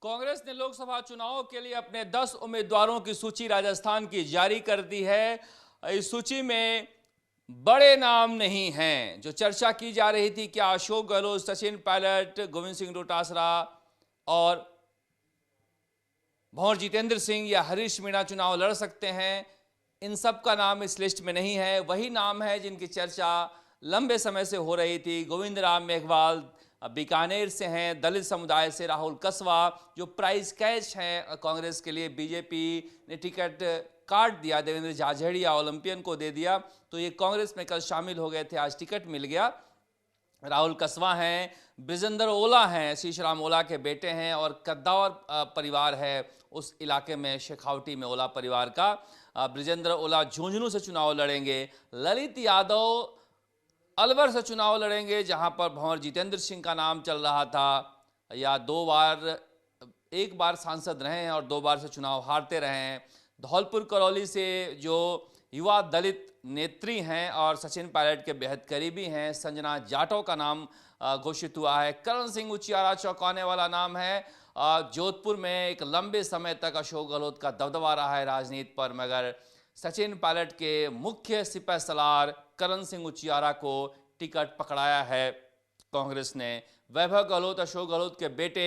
कांग्रेस ने लोकसभा चुनाव के लिए अपने 10 उम्मीदवारों की सूची राजस्थान की जारी कर दी है। इस सूची में बड़े नाम नहीं हैं। जो चर्चा की जा रही थी क्या अशोक गहलोत, सचिन पायलट, गोविंद सिंह डोटासरा और भंवर जितेंद्र सिंह या हरीश मीणा चुनाव लड़ सकते हैं, इन सब का नाम इस लिस्ट में नहीं है। वही नाम है जिनकी चर्चा लंबे समय से हो रही थी। गोविंद राम मेघवाल बीकानेर से हैं, दलित समुदाय से राहुल कसवा जो प्राइज कैच हैं कांग्रेस के लिए। बीजेपी ने टिकट काट दिया, देवेंद्र झाझड़िया ओलंपियन को दे दिया, तो ये कांग्रेस में कल शामिल हो गए थे, आज टिकट मिल गया। राहुल कसवा हैं, ब्रिजेंद्र ओला हैं, शीशराम ओला के बेटे हैं, और कद्दावर परिवार है उस इलाके में, शेखावटी में ओला परिवार का। ब्रिजेंद्र ओला झुंझुनू से चुनाव लड़ेंगे। ललित यादव अलवर से चुनाव लड़ेंगे, जहां पर भंवर जितेंद्र सिंह का नाम चल रहा था, या एक बार सांसद रहे हैं और 2 बार से चुनाव हारते रहे हैं। धौलपुर करौली से जो युवा दलित नेत्री हैं और सचिन पायलट के बेहद करीबी हैं, संजना जाटव का नाम घोषित हुआ है। करण सिंह उचियारा चौंकाने वाला नाम है। जोधपुर में एक लंबे समय तक अशोक गहलोत का दबदबा रहा है राजनीति पर, मगर सचिन पायलट के मुख्य सिपह सलार करण सिंह उचियारा को टिकट पकड़ाया है कांग्रेस ने। वैभव गहलोत, अशोक गहलोत के बेटे,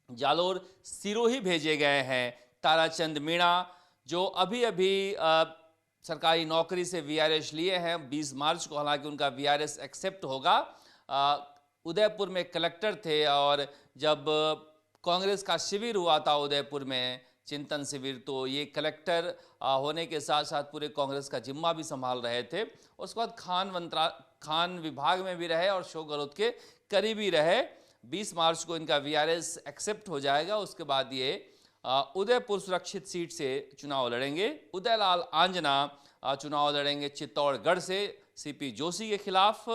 जालोर सिरोही भेजे गए हैं। ताराचंद मीणा जो अभी सरकारी नौकरी से वीआरएस लिए हैं, 20 मार्च को हालांकि उनका वीआरएस एक्सेप्ट होगा। उदयपुर में कलेक्टर थे, और जब कांग्रेस का शिविर हुआ था उदयपुर में, चिंतन शिविर, तो ये कलेक्टर होने के साथ साथ पूरे कांग्रेस का जिम्मा भी संभाल रहे थे। उसके बाद खान विभाग में भी रहे और अशोक गहलोत के करीबी रहे। 20 मार्च को इनका वीआरएस एक्सेप्ट हो जाएगा। उसके बाद ये उदयपुर सुरक्षित सीट से चुनाव लड़ेंगे। उदयलाल आंजना चुनाव लड़ेंगे चित्तौड़गढ़ से सीपी जोशी के खिलाफ।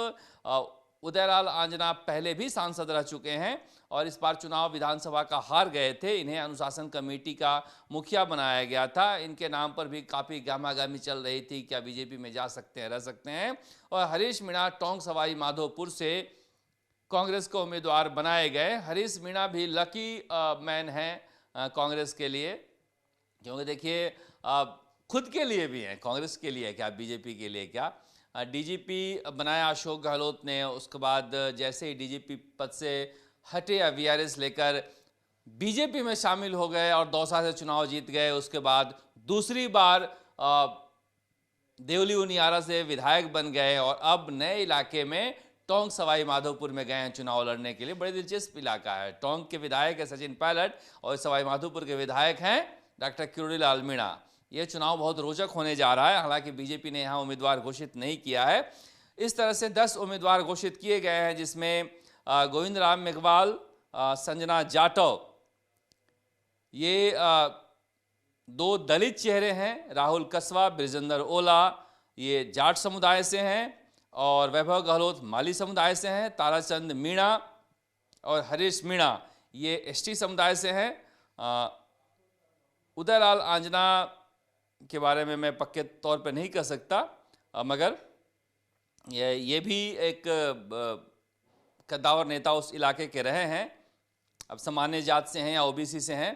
उदयलाल आंजना पहले भी सांसद रह चुके हैं और इस बार चुनाव विधानसभा का हार गए थे। इन्हें अनुशासन कमेटी का मुखिया बनाया गया था। इनके नाम पर भी काफ़ी गहमागहमी चल रही थी, क्या बीजेपी में जा सकते हैं, रह सकते हैं। और हरीश मीणा टोंक सवाई माधोपुर से कांग्रेस को उम्मीदवार बनाए गए। हरीश मीणा भी लकी मैन हैं कांग्रेस के लिए, क्योंकि देखिए खुद के लिए भी हैं, कांग्रेस के लिए क्या, बीजेपी के लिए क्या। डीजीपी बनाया अशोक गहलोत ने, उसके बाद जैसे ही डीजीपी पद से हटे या वीआरएस लेकर बीजेपी में शामिल हो गए और दौसा से चुनाव जीत गए। उसके बाद दूसरी बार देवली उनियारा से विधायक बन गए और अब नए इलाके में टोंक सवाई माधोपुर में गए हैं चुनाव लड़ने के लिए। बड़े दिलचस्प इलाका है। टोंक के विधायक है सचिन पायलट और सवाई माधोपुर के विधायक हैं डॉक्टर किरोड़ीलाल मीणा। ये चुनाव बहुत रोचक होने जा रहा है। हालांकि बीजेपी ने यहाँ उम्मीदवार घोषित नहीं किया है। इस तरह से 10 उम्मीदवार घोषित किए गए हैं, जिसमें गोविंद राम मेघवाल, संजना जाटव, ये 2 दलित चेहरे हैं। राहुल कसवा, ब्रिजेंद्र ओला ये जाट समुदाय से हैं, और वैभव गहलोत माली समुदाय से हैं। ताराचंद मीणा और हरीश मीणा ये एसटी समुदाय से हैं। उदयलाल आंजना के बारे में मैं पक्के तौर पे नहीं कह सकता, मगर ये भी एक कद्दावर नेता उस इलाके के रहे हैं। अब सामान्य जात से हैं या ओबीसी से हैं।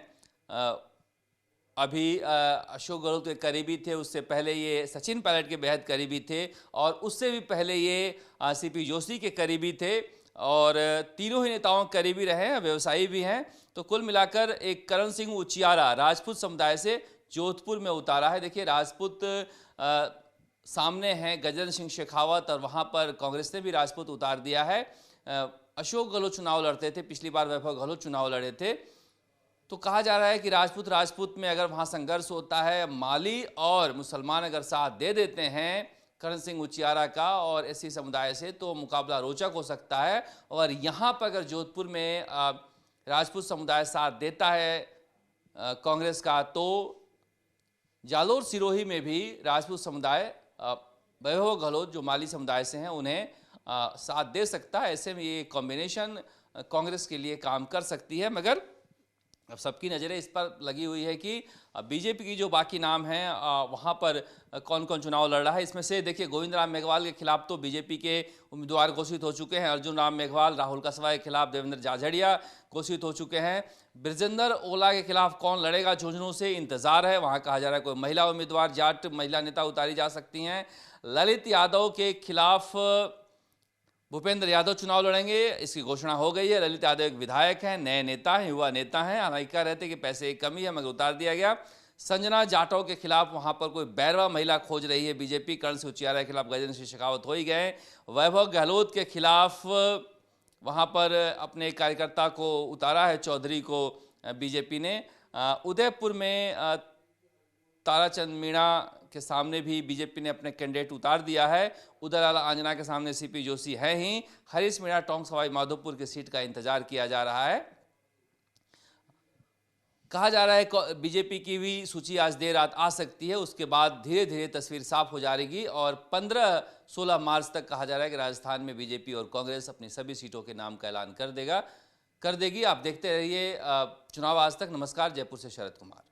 अभी अशोक गहलोत के करीबी थे, उससे पहले ये सचिन पायलट के बेहद करीबी थे, और उससे भी पहले ये सीपी जोशी के करीबी थे, और तीनों ही नेताओं के करीबी रहे हैं, व्यवसायी भी हैं। तो कुल मिलाकर एक करण सिंह उचियारा राजपूत समुदाय से जोधपुर में उतारा है। देखिए राजपूत सामने हैं, गजेंद्र सिंह शेखावत, और वहाँ पर कांग्रेस ने भी राजपूत उतार दिया है। अशोक गहलोत चुनाव लड़ते थे, पिछली बार वैभव गहलोत चुनाव लड़े थे। तो कहा जा रहा है कि राजपूत में अगर वहाँ संघर्ष होता है, माली और मुसलमान अगर साथ दे देते हैं करण सिंह उचियारा का और एससी समुदाय से, तो मुकाबला रोचक हो सकता है। और यहाँ पर अगर जोधपुर में राजपूत समुदाय साथ देता है कांग्रेस का, तो जालोर सिरोही में भी राजपूत समुदाय वैभव गहलोत जो माली समुदाय से हैं उन्हें साथ दे सकता है। ऐसे में ये कॉम्बिनेशन कांग्रेस के लिए काम कर सकती है। मगर अब सबकी नज़रें इस पर लगी हुई है कि बीजेपी की जो बाकी नाम हैं वहाँ पर कौन कौन चुनाव लड़ रहा है। इसमें से देखिए, गोविंद राम मेघवाल के खिलाफ तो बीजेपी के उम्मीदवार घोषित हो चुके हैं। अर्जुन राम मेघवाल, राहुल कसवा के खिलाफ देवेंद्र झाझड़िया घोषित हो चुके हैं। ब्रजेंद्र ओला के खिलाफ कौन लड़ेगा, झुंझुनू से इंतजार है। वहाँ कहा जा रहा है कोई महिला उम्मीदवार, जाट महिला नेता उतारी जा सकती हैं। ललित यादव के खिलाफ भूपेंद्र यादव चुनाव लड़ेंगे, इसकी घोषणा हो गई है। ललित यादव एक विधायक हैं, नए नेता हैं, युवा नेता हैं। हालांकि कह रहे थे कि पैसे की कमी है मगर उतार दिया गया। संजना जाटव के खिलाफ वहां पर कोई बैरवा महिला खोज रही है बीजेपी। कर्ण सिंह उचियारा के खिलाफ गजेंद्र सिंह शेखावत हो ही गए। वैभव गहलोत के खिलाफ वहां पर अपने कार्यकर्ता को उतारा है, चौधरी को, बीजेपी ने। उदयपुर में ताराचंद मीणा के सामने भी बीजेपी ने अपने कैंडिडेट उतार दिया है। उदयलाल आंजना के सामने सीपी जोशी है ही। हरीश मीणा टोंक सवाई माधोपुर की सीट का इंतजार किया जा रहा है। कहा जा रहा है बीजेपी की भी सूची आज देर रात आ सकती है, उसके बाद धीरे धीरे तस्वीर साफ हो जाएगी और 15-16 मार्च तक कहा जा रहा है कि राजस्थान में बीजेपी और कांग्रेस अपनी सभी सीटों के नाम का ऐलान कर देगी। आप देखते रहिए चुनाव आज तक। नमस्कार, जयपुर से शरद कुमार।